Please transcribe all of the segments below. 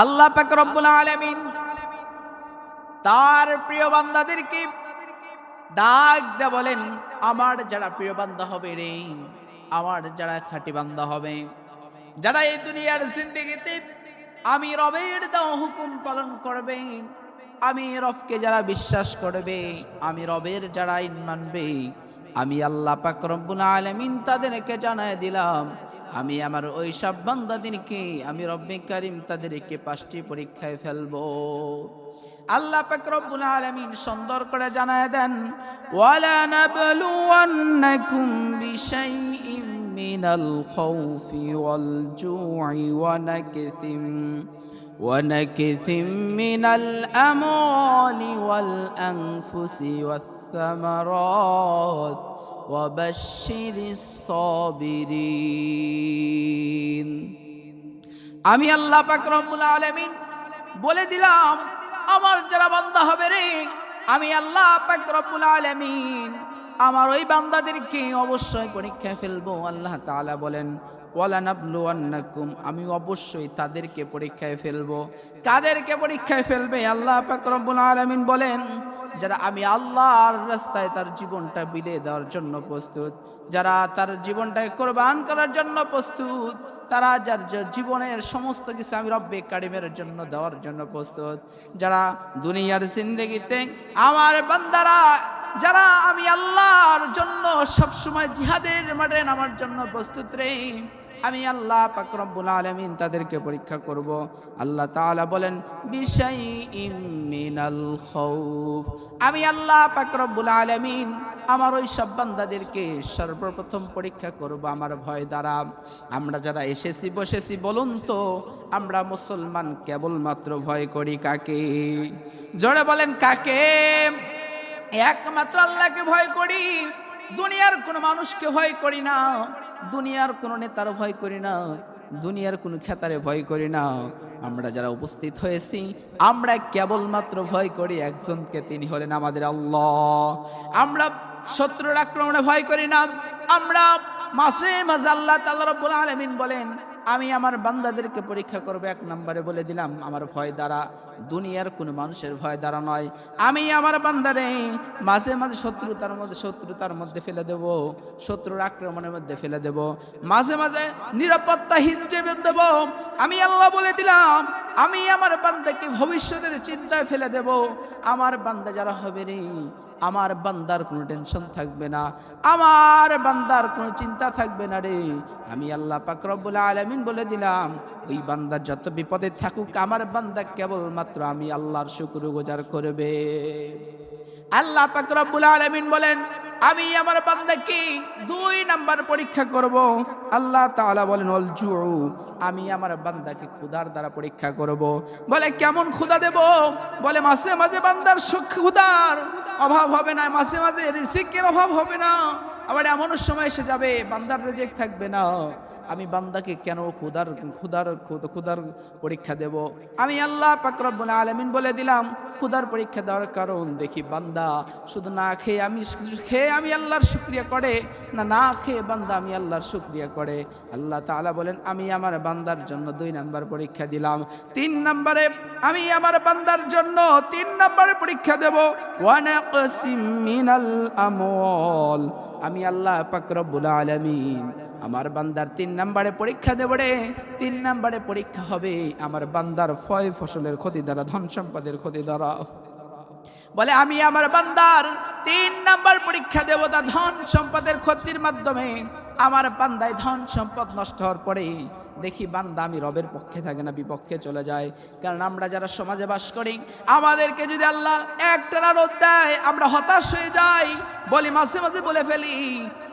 আল্লাহ পাক রব্বুল আলামিন তার প্রিয় বান্দাদেরকে ডাক দিয়ে বলেন, আমার যারা প্রিয় বান্দা হবে রে, আমার যারা খাঁটি বান্দা হবে, যারা এই দুনিয়ার জিন্দেগিতে আমি রবের দেওয়া হুকুম পালন করবে, আমি রবকে যারা বিশ্বাস করবে, আমি রবের যারা আইন মানবে, আমি আল্লাহ পাক রব্বুল আলামিন তাদেরকে জানায় দিলাম, আমি আমার ওই সব বান্দাদেরকে আমি রব্বে কারীম তাদেরকে 5টি পরীক্ষায় ফেলবো। আল্লাহ পাক রব্বুল আলামিন সুন্দর করে জানায় দেন, ওয়ালা নাবলুওয়ান্নাকুম বিশাইইম মিনাল খাউফি ওয়াল জু'i ونكث من الأموال والأنفس والثمرات وبشر الصابرين। আমি আল্লাহ পাক রব্বুল আলামিন বলে দিলাম, আমার যারা বান্দা হবে রে, আমি আল্লাহ পাক রব্বুল আলামিন আমার ওই বান্দাদেরকে অবশ্যই পরীক্ষায় ফেলবো। আল্লাহ তাআলা বলেন, ওয়ালা নাবলুওয়ান্নাকুম, আমি অবশ্যই তাদেরকে পরীক্ষায় ফেলবো। কাদেরকে পরীক্ষায় ফেলবে? আল্লাহ পাক রব্বুল আলামিন বলেন, যারা আমি আল্লাহর রাস্তায় তার জীবনটা বিলিয়ে দেওয়ার জন্য প্রস্তুত, যারা তার জীবনটাকে কোরবান করার জন্য প্রস্তুত, তারা যার জীবনের সমস্ত কিছু আমি রব্বে কারিমের জন্য দেওয়ার জন্য প্রস্তুত, যারা দুনিয়ার জিন্দেগিতে আমার বান্দারা যারা আমি আল্লাহর জন্য সবসময় জিহাদের মাঠে নামার জন্য প্রস্তুত রে, আমি আল্লাহ পাক রব্বুল আলামিন তাদেরকে পরীক্ষা করব। আল্লাহ তাআলা বলেন, বিশাইইম মিনাল খাউফ, আমি আল্লাহ পাক রব্বুল আলামিন আমার ওই সব বান্দাদেরকে সর্বপ্রথম পরীক্ষা করব আমার ভয় দ্বারা। আমরা যারা এসেছি বসেছি, বলুন তো আমরা মুসলমান কেবলমাত্র ভয় করি কাকে? জোরে বলেন কাকে? একমাত্র আল্লাহকে ভয় করি। দুনিয়ার কোনো মানুষকে ভয় করি না, দুনিয়ার কোনো নেতার ভয় করি না, দুনিয়ার কোনো খেতারে ভয় করি না। আমরা যারা উপস্থিত হয়েছি আমরা কেবলমাত্র ভয় করি একজনকে, তিনি হলেন আমাদের আল্লাহ। আমরা শত্রুর আক্রমণে ভয় করি না। আমরা মাঝে মাঝে আল্লাহ তাআলা রাব্বুল আলামিন বলেন, আমি আমার বান্দাদেরকে পরীক্ষা করব। 1 নম্বরে বলে দিলাম, আমার ভয় দ্বারা, দুনিয়ার কোনো মানুষের ভয় দ্বারা নয়। আমি আমার বান্দারে মাঝে মাঝে শত্রুতার মধ্যে ফেলে দেব, শত্রুর আক্রমণের মধ্যে ফেলে দেব, মাঝে মাঝে নিরাপত্তাহীন জীবন দেব। আমি আল্লাহ বলে দিলাম, আমি আমার বান্দাকে ভবিষ্যতের চিন্তায় ফেলে দেব। আমার বান্দা যারা হবে রে, আমার বান্দার কোনো টেনশন থাকবে না, আমার বান্দার কোনো চিন্তা থাকবে না রে। আমি আল্লাহ পাক রব্বুল আলামিন বলে দিলাম, ওই বান্দা যত বিপদে থাকুক, আমার বান্দা কেবলমাত্র আমি আল্লাহর শুকরগুজার করবে। আল্লাহ পাক রব্বুল আলামিন বলেন, আমি আমার বান্দাকে 2 নাম্বার পরীক্ষা করব। আল্লাহ তাআলা বলেন, ওয়াল জু'ু, আমি আমার বান্দাকে ক্ষুধার দ্বারা পরীক্ষা করব। বলে কেমন ক্ষুধা দেব? বলে মাঝে মাঝে বান্দার ক্ষুধার অভাব হবে না, মাঝে মাঝে রিজিকের অভাব হবে না, আবার এমন সময় এসে যাবে বান্দার রিজিক থাকবে না। আমি বান্দাকে কেন ক্ষুধার পরীক্ষা দেব? আমি আল্লাহ পাক রব্বুল আলামিন বলে দিলাম, ক্ষুধার পরীক্ষা দেওয়ার কারণ দেখি বান্দা শুধু না খেয়ে আমি আল্লাহর শুকরিয়া করে, না খেয়ে বান্দা আমি আল্লাহর শুকরিয়া করে। আল্লাহ তাআলা বলেন, আমি আমার বান্দার জন্য 2 নাম্বার পরীক্ষা দিলাম। 3 নম্বরে আমি আমার বান্দার জন্য 3 নম্বরে পরীক্ষা দেব, ওয়ানাকসিম মিনাল আমওয়াল, আমি আল্লাহ পাক রব্বুল আলামিন আমার বান্দার 3 নম্বরে পরীক্ষা দেব রে। 3 নম্বরে পরীক্ষা হবে আমার বান্দার ফয় ফসলের ক্ষতি দ্বারা, ধন সম্পদের ক্ষতি দ্বারা। বলে আমি আমার বান্দার 3 নাম্বার পরীক্ষা দেব তার ধন সম্পদের ক্ষতির মাধ্যমে। আমার বান্দায় ধন সম্পদ নষ্ট হওয়ার পরে দেখি বান্দা আমি রবের পক্ষে থাকে না, বিপক্ষে চলে যায়। কারণ আমরা যারা সমাজে বাস করি, আমাদেরকে যদি আল্লাহ একটানা রোদ দেয় আমরা হতাশ হয়ে যাই। বলি মাঝে মাঝে বলে ফেলি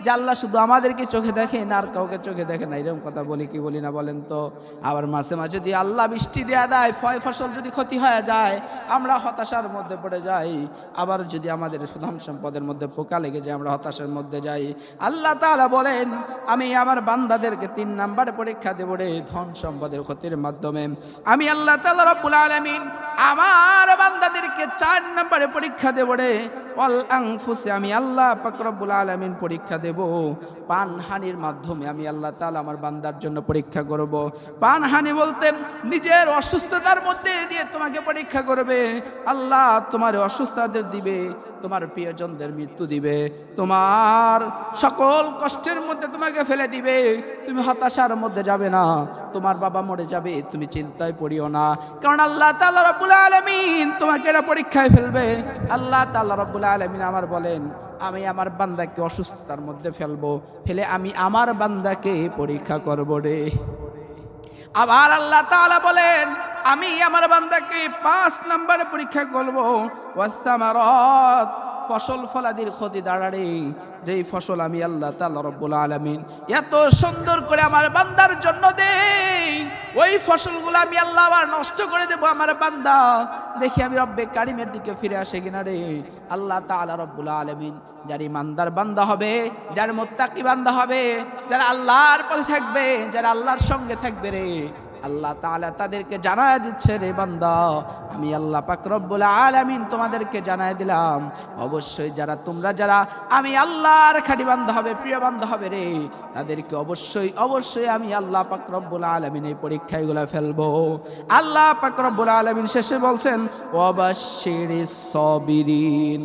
যে আল্লাহ শুধু আমাদেরকে চোখে দেখেন আর কাউকে চোখে দেখে না, এরকম কথা বলি কি বলি না বলেন তো? আবার মাঝে মাঝে যদি আল্লাহ বৃষ্টি দেয়া দেয়, ফয় ফসল যদি ক্ষতি হয়ে যায়, আমরা হতাশার মধ্যে পড়ে যাই। আবার যদি আমাদের ধন সম্পদের মধ্যে পোকা লেগে যায়, আমরা হতাশার মধ্যে যাই। আল্লাহ তাআলা বলেন, আমি আমার বান্দাদেরকে 3 নাম্বার পরীক্ষা দেব, রে ধন সম্পদের ক্ষতির মাধ্যমে। আমি আল্লাহ তাআলা রব্বুল আলামিন আমার বান্দাদেরকে 4 নম্বরে পরীক্ষা দেব রে। ওয়াল আনফুসে আমি আল্লাহ পাক রব্বুল আলামিন পরীক্ষা দেব। পানহানির মাধ্যমে আমি আল্লাহ তাআলা আমার বান্দার জন্য পরীক্ষা করব। পানহানি বলতে নিজের অসুস্থতার মধ্যে দিয়ে তোমাকে পরীক্ষা করবে আল্লাহ। তোমার অসুস্থতাদের দিবে, তোমার প্রিয়জনদের মৃত্যু দিবে, তোমার সকল কষ্টের মধ্যে তোমাকে ফেলে দিবে। তুমি হতাশার মধ্যে যাবে না, তোমার বাবা মরে যাবে তুমি চিন্তায় পড়িও না, কারণ আল্লাহ তাআলা রব্বুল আলামিন তোমাকে এটা পরীক্ষায় ফেলবে। আল্লাহ তাআলা রব্বুল আলামিন আমার বলেন আমি আমার বান্দাকে অসুস্থতার মধ্যে ফেলে আমি আমার বান্দাকে পরীক্ষা করব রে। আবার আল্লাহ তাআলা বলেন আমি আমার বান্দাকে 5 নম্বরে পরীক্ষা করব। ওয়াসামারাত ফসল ফলাদির ক্ষতি দাঁড়ারে, যেই ফসল আমি আল্লাহ তাআলা রব্বুল আলামিন এত সুন্দর করে আমার বান্দার জন্য দেই, ওই ফসলগুলো আমি আল্লাহ আবার নষ্ট করে দেব আমার বান্দা। দেখি আমি রব্বে কারিমের দিকে ফিরে আসে কিনা রে। আল্লাহ তাআলা রব্বুল আলামিন যার ইমানদার বান্দা হবে, যার মুত্তাকি বান্দা হবে, যারা আল্লাহর পথে থাকবে, যারা আল্লাহর সঙ্গে থাকবে রে, আল্লাহ তাআলা তাদেরকে জানায় দিচ্ছে রে বান্দা আমি আল্লাহ পাক রব্বুল আলামিন তোমাদেরকে জানায় দিলাম অবশ্যই যারা আমি আল্লাহর খাঁটি বান্দা হবে, প্রিয় বান্দা হবে রে, তাদেরকে অবশ্যই আমি আল্লাহ পাক রব্বুল আলামিন এই পরীক্ষাগুলো ফেলবো। আল্লাহ পাক রব্বুল আলামিন শেষে বলছেন ওয়াবাশশিরিস সাবিরিন।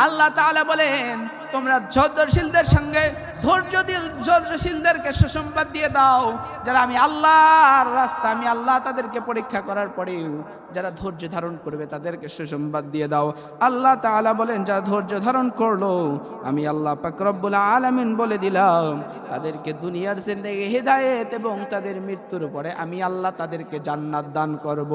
আল্লাহ তাআলা বলেন তোমরা ধৈর্যশীলদের সঙ্গে ধৈর্যশীলদেরকে সুসংবাদ দিয়ে দাও, যারা আমি আল্লাহর রাস্তা আমি আল্লাহ তাদেরকে পরীক্ষা করার পরেও যারা ধৈর্য ধারণ করবে তাদেরকে সুসংবাদ দিয়ে দাও। আল্লাহ তাআলা বলেন যারা ধৈর্য ধারণ করলো আমি আল্লাহ পাক রব্বুল আলামিন বলে দিলাম তাদেরকে দুনিয়ার জিন্দেগি হিদায়াত এবং তাদের মৃত্যুর পরে আমি আল্লাহ তাদেরকে জান্নাত দান করব।